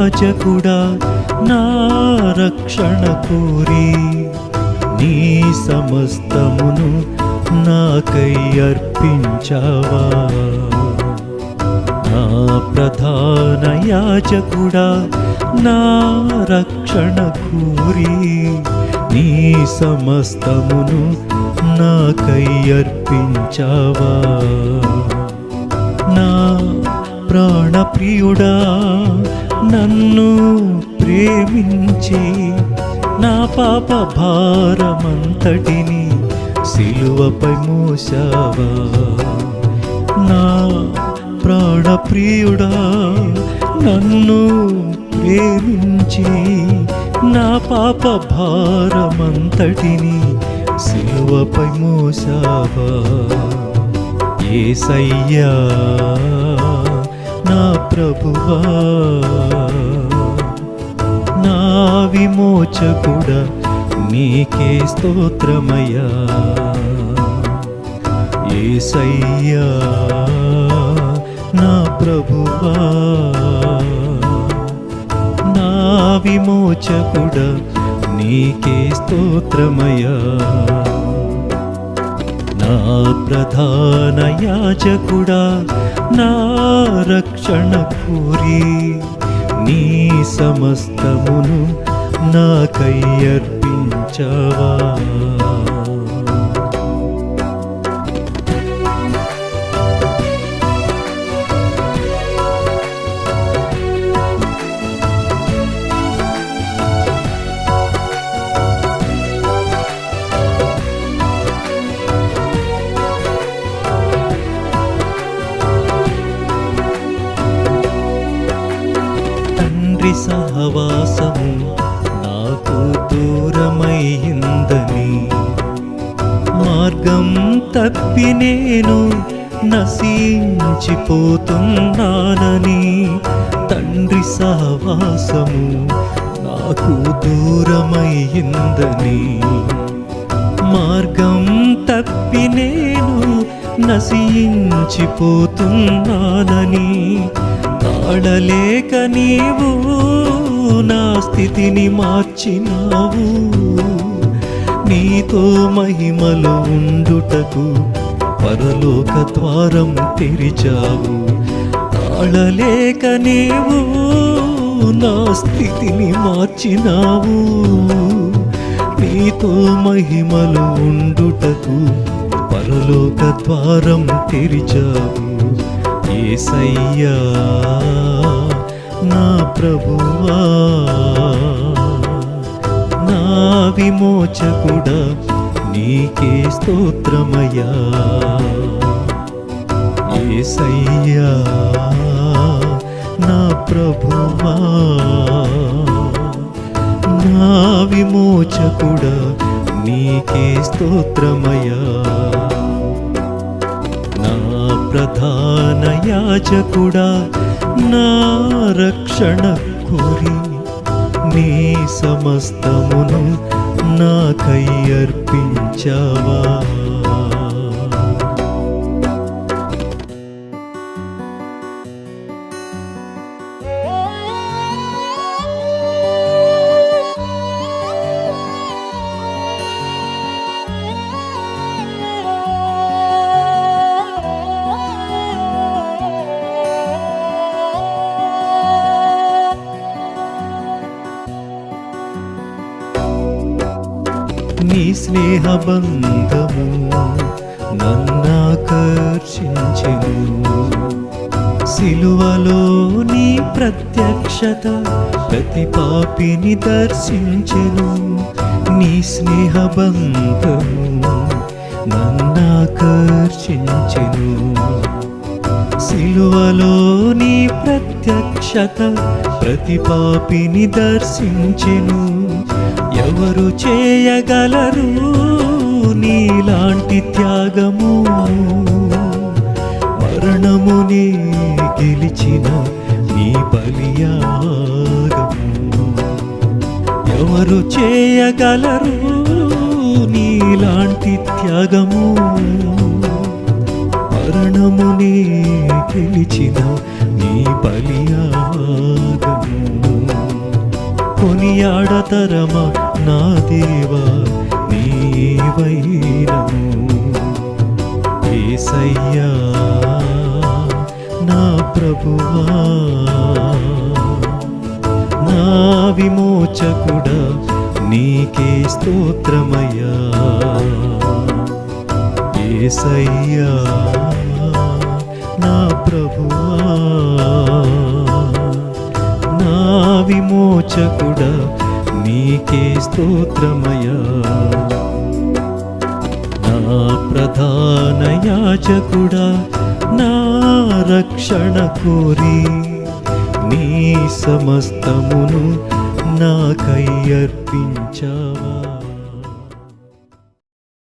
యాజకుడా నా రక్షణ కోరి నీ సమస్తమును నాకై అర్పించావా. నా ప్రధాన యాజకుడా నా రక్షణ కోరి నీ సమస్తమును నాకై అర్పించావా. నా ప్రాణప్రియుడా నన్ను ప్రేమించి నా పాప భారమంతటిని సిలువపై మోసావా. నా ప్రాణప్రియుడా నన్ను ప్రేమించి నా పాప భారమంతటిని సిలువపై మోసావా. యేసయ్యా నా ప్రభువా నా విమోచకుడా నీకే స్తోత్రమయ్యా. యేసయ్యా నా ప్రభువా నా విమోచకుడా నీకే స్తోత్రమయ్యా. నా ప్రధాన యాజకుడా నా రక్షణ కోరి నీ సమస్తమును నాకై అర్పించావా. సహవాసము నాకు దూరమైందని మార్గం తప్పి నేను నశించిపోతున్నానని తండ్రి సహవాసము నాకు దూరమైందని మార్గం తప్పి నేను నశించిపోతున్నానని తాళలేక నీవు నా స్థితిని మార్చినావు. నీతో మహిమలో ఉండుటకు పరలోక ద్వారం తెరిచావు. తాళలేక నీవు నా స్థితిని మార్చినావు. నీతో మహిమలో ఉండుటకు పరలోక ద్వారం తెరిచావు. యేసయ్యా నా ప్రభువా నా విమోచకుడా నీకే స్తోత్రమయ్యా. యేసయ్యా నా ప్రభువా నా విమోచకుడా నీకే స్తోత్రమయ్యా. ప్రధాన యాజకుడా నా రక్షణ కోరి నీ సమస్తమును నాకై అర్పించావా. నీ స్నేహబంధము నన్నాకర్షించెను. సిలువలో నీ ప్రత్యక్షత ప్రతి పాపిని దర్శించెను. నీ స్నేహబంధము నన్నాకర్షించెను. సిలువలో నీ ప్రత్యక్షత ప్రతి పాపిని దర్శించెను. ఎవరు చేయగలరు నీలాంటి త్యాగము. మరణముని గెలిచిన నీ బలియాగము. ఎవరు చేయగలరు నీలాంటి త్యాగము. మరణముని గెలిచిన నీ బలియాగము. కొనియాడతరమా నా దేవా నీవైనము. యేసయ్యా నా ప్రభువా, నా విమోచకుడా నీకే స్తోత్రమయ్యా. యేసయ్యా నా ప్రభువా, నా విమోచకుడా నీకే స్తోత్రమయ్యా. నా ప్రధాన యాజకుడా నా రక్షణ కోరి నీ సమస్తమును నాకై అర్పించావా.